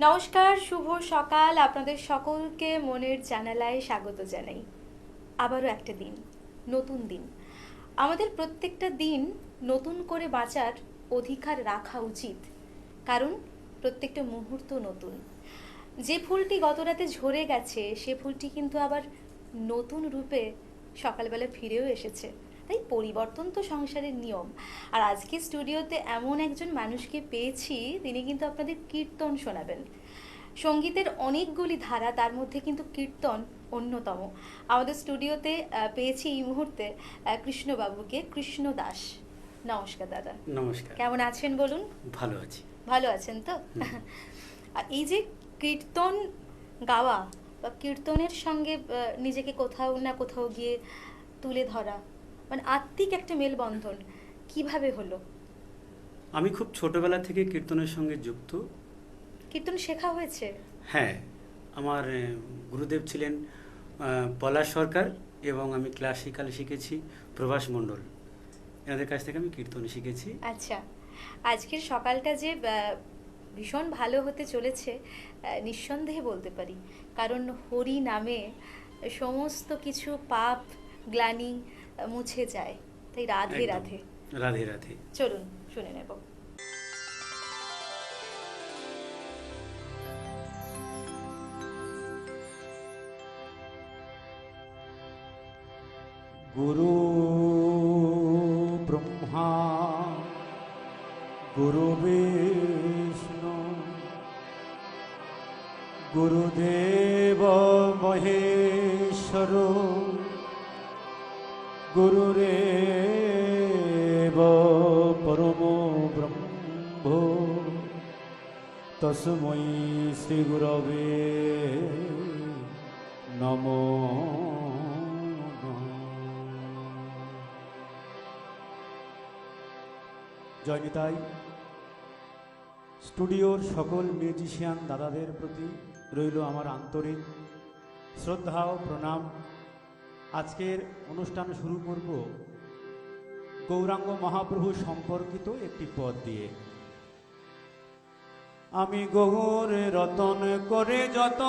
নমস্কার, শুভ সকাল। আপনাদের সকলকে মনের জানালায় স্বাগত জানাই। আবারও একটা দিন, নতুন দিন। আমাদের প্রত্যেকটা দিন নতুন করে বাঁচার অধিকার রাখা উচিত, কারণ প্রত্যেকটা মুহূর্ত নতুন। যে ফুলটি গত রাতে ঝরে গেছে সে ফুলটি কিন্তু আবার নতুন রূপে সকালবেলা ফিরেও এসেছে। তাই পরিবর্তন তো সংসারের নিয়ম। আর আজকে স্টুডিওতে এমন একজন মানুষকে পেয়েছি, তিনি কিন্তু আপনাদের কীর্তন শোনাবেন। সঙ্গীতের অনেকগুলি ধারা, তার মধ্যে কিন্তু কীর্তন অন্যতম। আমাদের স্টুডিওতে পেয়েছি এই মুহূর্তে কৃষ্ণবাবুকে, কৃষ্ণ দাস। নমস্কার দাদা। নমস্কার। কেমন আছেন বলুন? ভালো আছি। ভালো আছেন তো? আর এই যে কীর্তন গাওয়া বা কীর্তনের সঙ্গে নিজেকে কোথাও না কোথাও গিয়ে তুলে ধরা, মানে আত্মিক একটা মেলবন্ধন কিভাবে হলো? আমি খুব ছোটবেলা থেকে কীর্তনের সঙ্গে যুক্ত। কীর্তন শেখা হয়েছে? হ্যাঁ, আমার গুরুদেব ছিলেন পলাশ সরকার এবং আমি ক্লাসিক্যাল শিখেছি প্রভাস মণ্ডল। এনাদের কাছ থেকে আমি কীর্তন শিখেছি। আচ্ছা, আজকের সকালটা যে ভীষণ ভালো হতে চলেছে নিঃসন্দেহে বলতে পারি, কারণ হরি নামে সমস্ত কিছু পাপ গ্লানি মুছে যায়। তাই রাধে একদম। রাধে। রাধে রাধে। চলুন শুনে নেব। गुरु ब्रह्मा गुरु विष्णु गुरुदेव महेश्वर गुरुरेव परमो ब्रह्मो तस्मै श्री गुरवे नमो। জয়নিতাই। স্টুডিওর সকল মিউজিশিয়ান দাদাদের প্রতি রইল আমার আন্তরিক শ্রদ্ধা ও প্রণাম। আজকের অনুষ্ঠান শুরু করব গৌরাঙ্গ মহাপ্রভু সম্পর্কিত একটি পদ দিয়ে। আমি গৌর রতন করে যত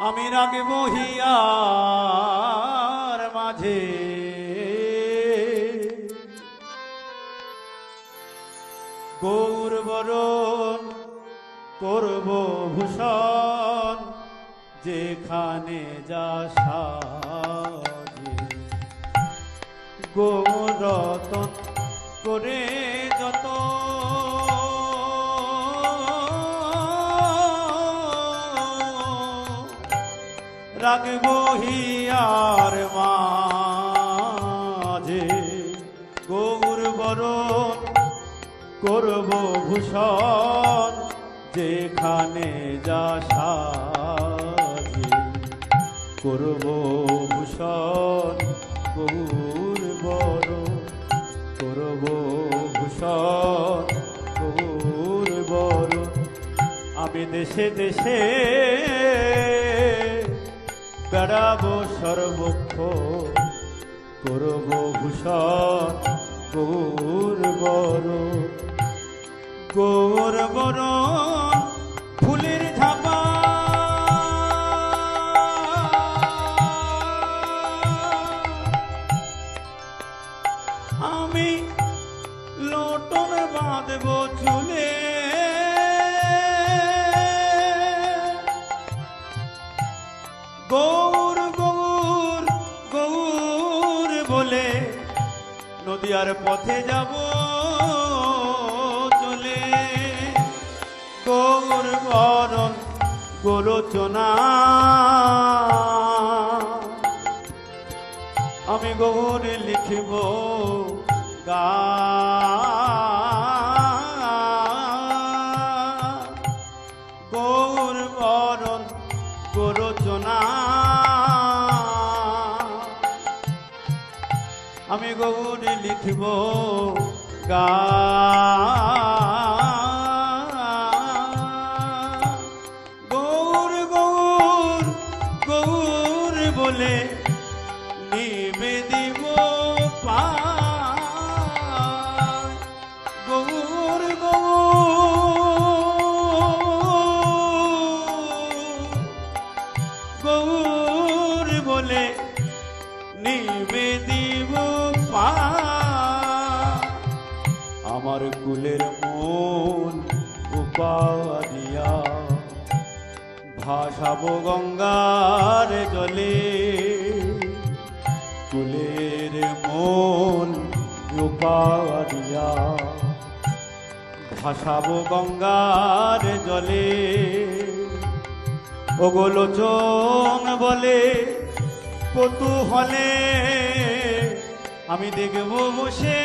আমি রাগব হিয়ার মাঝে গৌর বরণ করব ভূষণ যেখানে যা সাজে। গৌর রতন করে যত রাগব হিয়ার মাঝে গৌর বরণ করব ভূষণ যেখানে যা সাজে। করব ভূষণ গৌর বরণ করব ভূষণ গৌর বরণ। আমি দেশে দেশে বেড়াবো সর্বক্ষ করব ভূষণ গৌর বরণ। গৌর বরণ ফুলের ঝাপা আমি লোটন বাঁধব চুলে গৌর গৌর গৌর বলে নদিয়ার পথে যাব চলে। গৌর বরণ গোলোচনা আমি গৌর লিখিব গান। গৌর বরণ গোলোচনা আমি গৌর লিখিব গান। গৌর গৌর গৌর বলে নিবেদিব ভাসাবো গঙ্গার জলে, কুলের মন রূপারিয়া। ভাসাবো গঙ্গার জলে, ওগোলোচন বলে কৌতূহলে আমি দেখব বসে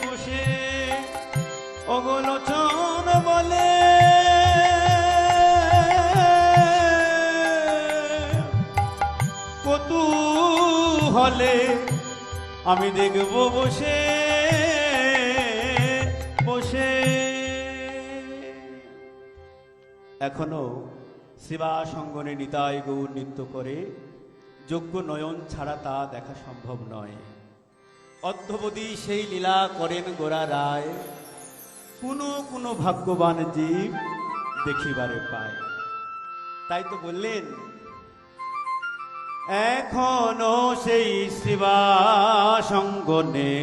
বসে। ওগোলোচন বলে কৌতূহলে আমি দেখব বসে বসে। এখনো সেবা সঙ্গনে নিতাই গৌর নৃত্য করে, যোগ্য নয়ন ছাড়া তা দেখা সম্ভব নয়। অদ্যবধি সেই লীলা করেন গোরা রায়, কোনো ভাগ্যবান জীব দেখিবারে পায়। তাই তো বললেন, এখনো সেই সেবা সঙ্গনে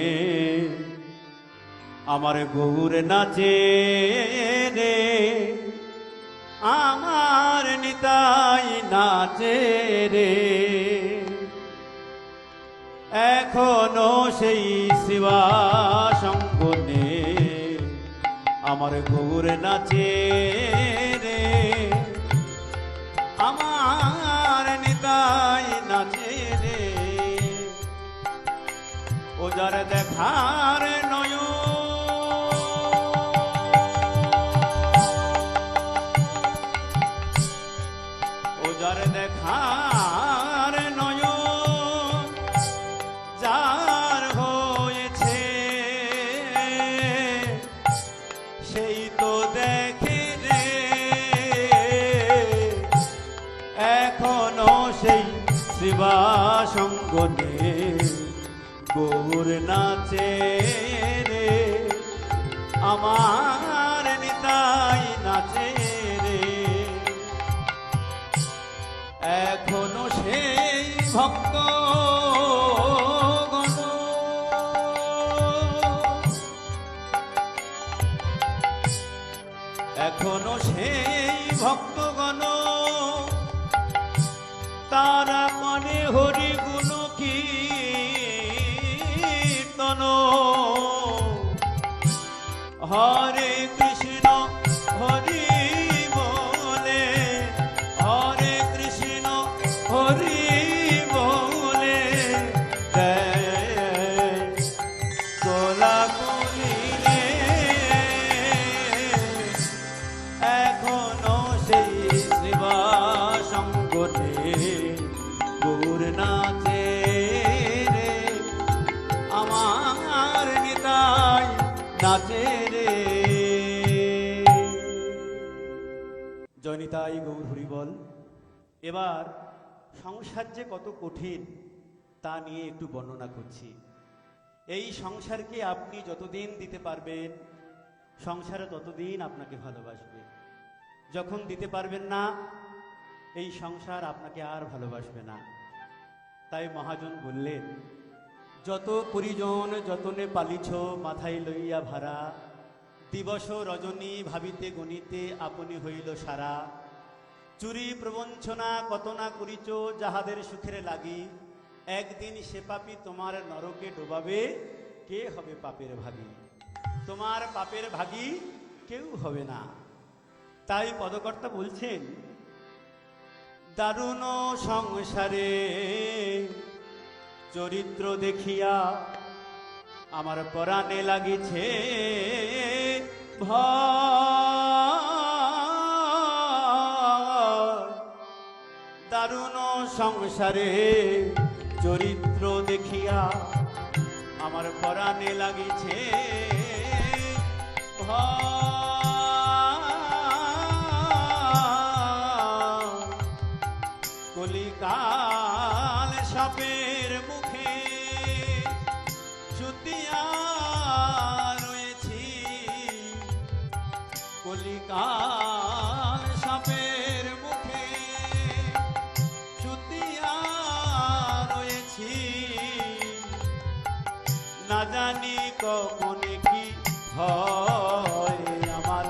আমার গৌর নাচে রে, আমার নিতাই নাচে রে। এখনো সেই শিবা সঙ্গনে আমার গৌর নাচে রে, আমার নিতাই নাচে রে। ও যার দেখার নয় দেখার নয়, যার হয়েছে সেই তো দেখে রে। এখনো সেই শিবা সঙ্গনে গৌর নাচে রে, আমার নিতাই নাচে রে। এখনো সেই ভক্ত গণ এখনো সেই ভক্তগণ তারা মনে হরি গুণ কীর্তন। হরে কৃষ্ণ হরি বলে, হরে কৃষ্ণ হরি বলে কোলাকুলি রে। এখনো সেই শিবা সঙ্গনে গৌর নাচে রে, আমার নিতাই নাচে রে। জয় নিতাই গৌর হরি বল। এবার সংসার যে কত কঠিন তা নিয়ে একটু বর্ণনা করছি। এই সংসারকে আপনি যতদিন দিতে পারবেন, সংসারে ততদিন আপনাকে ভালোবাসবে। যখন দিতে পারবেন না, এই সংসার আপনাকে আর ভালোবাসবে না। তাই মহাজন বললেন, যত পরিজন যতনে পালিছ মাথায় লইয়া ভাড়া, দিবস রজনী ভাবিতে গণিতে আপনি হইল সারা। চুরি প্রবঞ্চনা কত না করিছ যাহাদের সুখের লাগি, একদিন সে পাপী তোমার নরকে ডোবাবে, কে হবে পাপের ভাগী? তোমার পাপের ভাগী কেউ হবে না। তাই পদকর্তা বলছেন, দারুণ সংসারে চরিত্র দেখিয়া আমার পরাণে লাগিছে ভয়। দারুণ সংসারে চরিত্র দেখিয়া আমার পরাণে লাগিছে ভয়। কলিকাল সাপের মুখে সুতিয়া রয়েছি, কলিকাল সাপের মুখে সুতিয়া রয়েছি। না জানি কখন কি হয় আমার,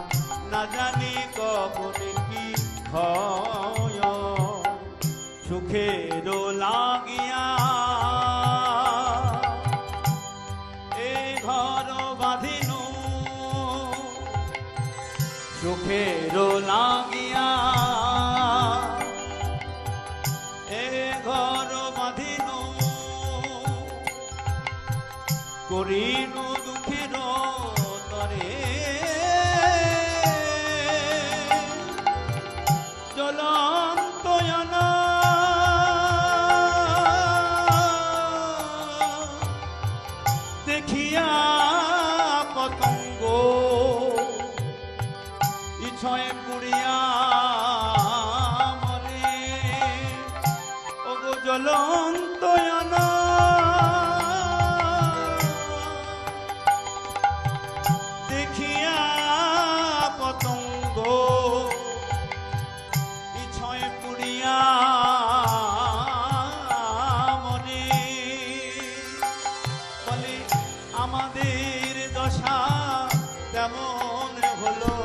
না জানি কখন কি ভয় সুখের লাগিয়া এ ঘর বাঁধিনু সুখের লাগিয়া এ ঘর বাঁধিনু করিনু দুঃখের তরে জ্বলন্তয়ন দেখিয়া পতঙ্গ ইছয় পুড়িয়া মরে ওগো জ্বলন্তয়ন দেখিয়া পতঙ্গ ইছয় পুড়িয়া মরে বলে আমাদের দশা তেমন হলো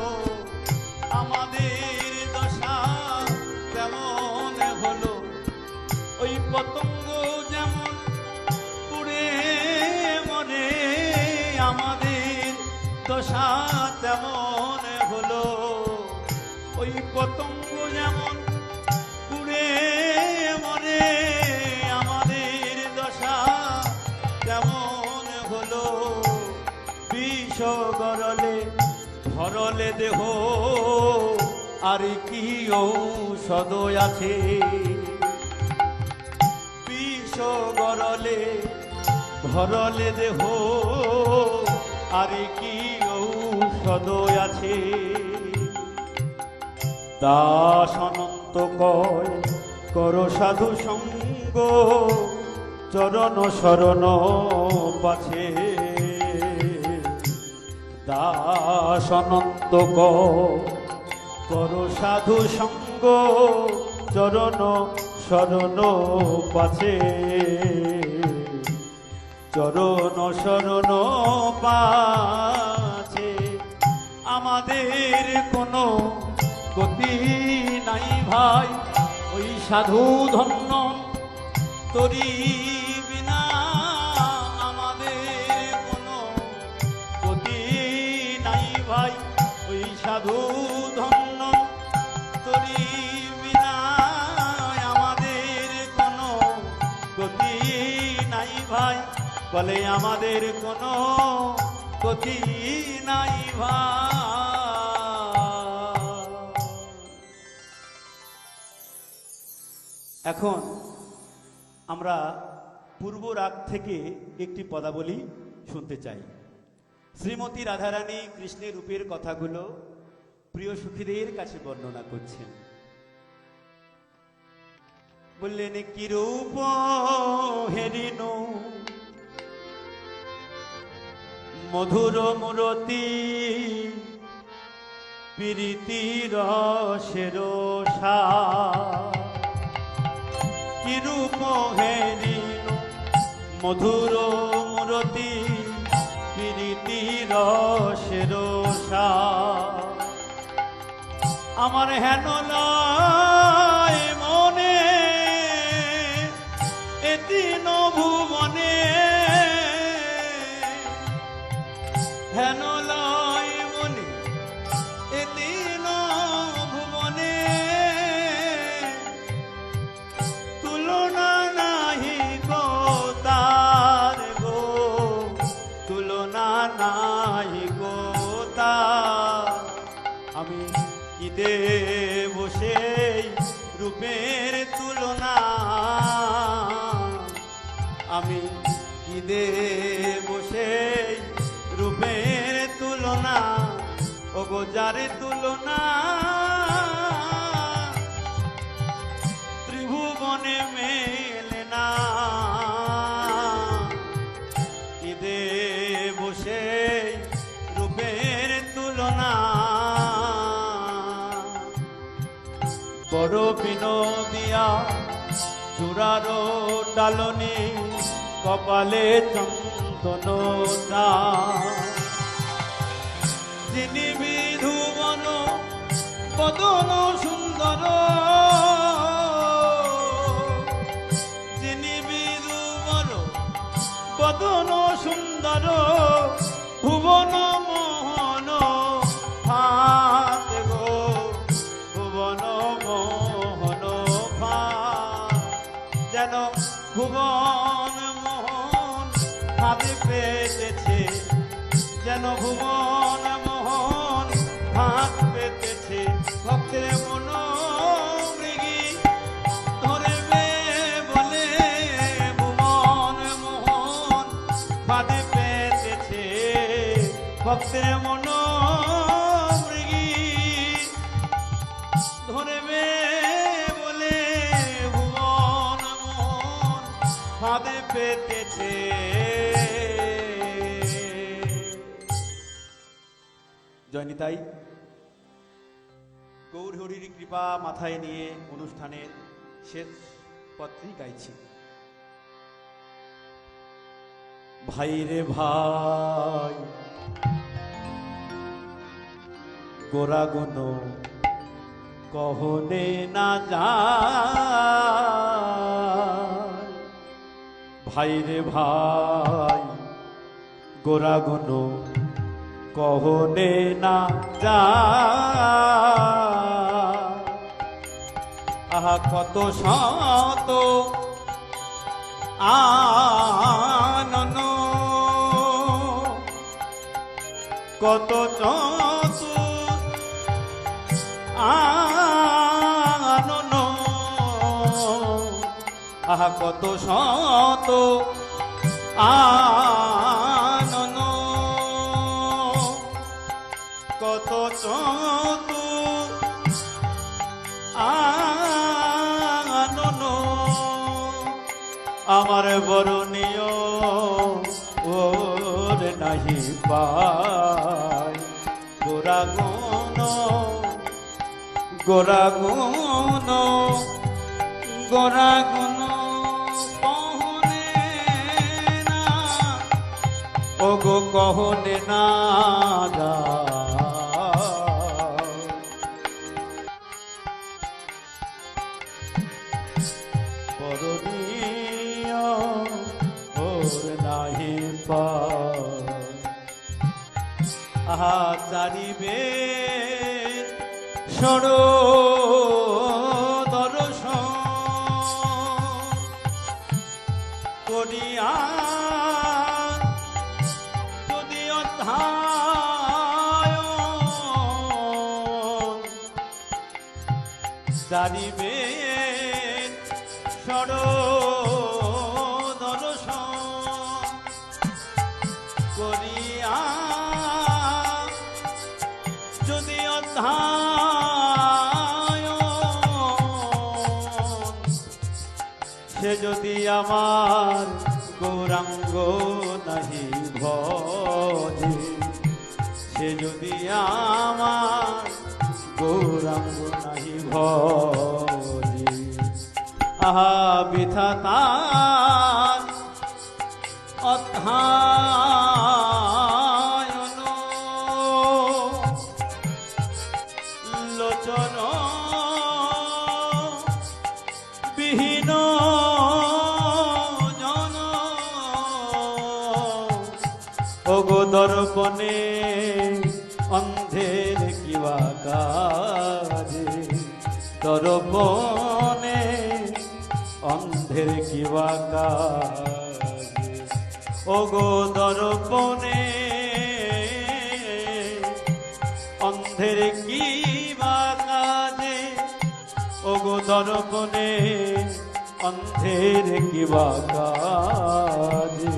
আমাদের দশা তেমন হলো ওই পতঙ্গ যেমন পুড়ে মরে আমাদের দশা তেমন হলো ওই পতঙ্গ যেমন পুড়ে মরে আমাদের দশা তেমন হলো বিষ গরলে ভরলে দেহ আর কি ঔষধ আছে বিষ গরলে ভরলে দেহ আর কি ঔষধ আছে দাস অনন্ত কয় কর সাধু সঙ্গ চরণ শরণ পাছে দাস অনন্ত কর সাধু সঙ্গ চরণ শরণ পাছে চরণ শরণ পাছে আমাদের কোনো গতি নাই ভাই ওই সাধু ধন্য তরি বিনা আমাদের কোনো গতি নাই ভাই ওই সাধু ধন্য তরি বিনা আমাদের কোনো গতি নাই ভাই বলে আমাদের কোনো গতি নাই ভাই এখন আমরা পূর্ব রাগ থেকে একটি পদাবলী শুনতে চাই শ্রীমতী রাধারানী কৃষ্ণের রূপের কথাগুলো প্রিয় সখীদের কাছে বর্ণনা করছেন বললেন কি রূপ হেরিনু মধুর মূরতি প্রীতি রসের সার কি রূপ হেরিনু মধুর মূরতি প্রীতি রসের সার আমার হেন লয় মনে এতিন ভুবনে হেন লয় মনে এতিন ভুবনে তুলনা নাহি গো তার গো তুলনা নাহি গো তার আমি কি দেব সেই রূপের তুলনা আমি কি দেব সেই রূপের তুলনা ও গো যার তুলনা ত্রিভুবনে মেলে না কি দেব সেই রূপের তুলনা বড় বিনোদিয়া চূড়ারো ডালনি কপালে চন্দন যিনি বিধুবন বদন সুন্দর সুন্দর যিনি বিদুবর বদন সুন্দর ভুবন মোহন ভাত গো ভুবন মোহন ভাত যেন ভুবন মোহন ভাবে পেতেছে যেন ভুবন মোহন ভাত পেতেছে ভক্তের মন মৃগী ধরবে বলে ভুবন মোহন ভাবে পেতেছে ভক্তের মন মৃগী ধরবে বলে ভুবন মোহন ভাবে পেতেছে। জয়নিতাই গৌর হরির কৃপা মাথায় নিয়ে অনুষ্ঠানের শেষ পত্রী গাইছি। ভাই রে ভাই গোরা গুণ কহনে না যায় ভাই রে ভাই গোরা গুণ কহনে না যায় আহা কত শত আনন কত চত আনন আহা কত শত আনন কত চত আনন আমার বরণীয় ওর নাহি পায় গোরা গুণ গোরা গুণ গোরা গুণ কহনে না ও গো কহনে না বরণীয় ওর নাহি পায় আহা চারিবে সরো দর্শন করিয়া যদি অধ্যায় চারিবে সরো দর্শন করিয়া যদি অধ্যায় সে যদি আমার গৌরাঙ্গ নাহি ভজে সে যদি আমার গৌরাঙ্গ নাহি ভজে আহা বৃথা তার অধ্যায়ন লোচন বিহীন জন ওগো দর্পণে অন্ধের কিবা কাজে দর্পণে অন্ধের কিবা কাজে ওগো দর্পণে অন্ধের কিবা কাজে ওগো দর্পণে অন্ধের কিবা কাজে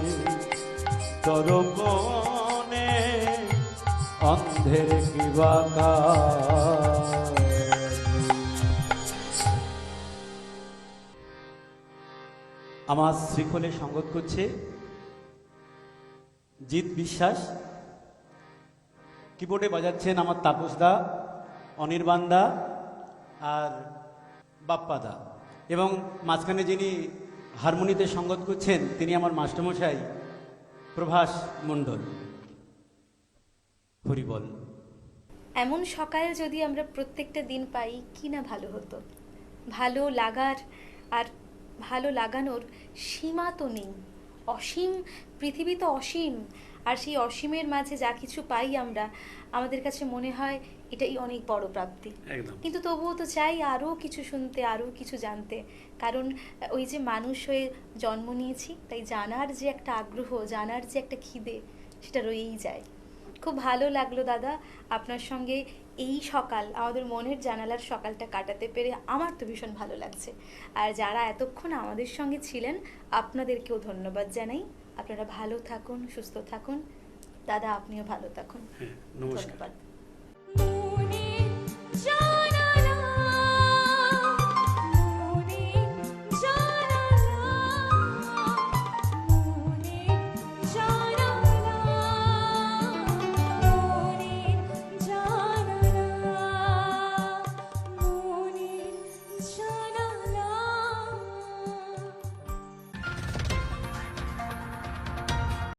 দর্পণে অন্ধের কিবা কাজে। আমার শ্রীখোলে সঙ্গত করছে জিৎ বিশ্বাস, কিবোর্ডে বাজাচ্ছেন আমার তাপসদা, অনির্বাণদা আর বাপ্পাদা, এবং মাঝখানে যিনি হারমোনিতে সঙ্গত করছেন তিনি আমার মাস্টারমশাই প্রভাস মণ্ডল। হরিবল। এমন সকাল যদি আমরা প্রত্যেকটা দিন পাই কি না ভালো হতো। ভালো লাগার আর ভালো লাগানোর সীমা তো নেই, অসীম, পৃথিবী তো অসীম। আর সেই অসীমের মাঝে যা কিছু পাই আমরা, আমাদের কাছে মনে হয় এটাই অনেক বড় প্রাপ্তি। একদম। কিন্তু তবুও তো চাই আরও কিছু শুনতে, আরও কিছু জানতে। কারণ ওই যে মানুষ হয়ে জন্ম নিয়েছি, তাই জানার যে একটা আগ্রহ, জানার যে একটা খিদে, সেটা রয়েই যায়। খুব ভালো লাগলো দাদা আপনার সঙ্গে এই সকাল, আমাদের মনের জানালার সকালটা কাটাতে পেরে আমার তো ভীষণ ভালো লাগছে। আর যারা এতক্ষণ আমাদের সঙ্গে ছিলেন আপনাদেরকেও ধন্যবাদ জানাই। আপনারা ভালো থাকুন, সুস্থ থাকুন। দাদা আপনিও ভালো থাকুন। হ্যাঁ, নমস্কার। ধন্যবাদ। মনের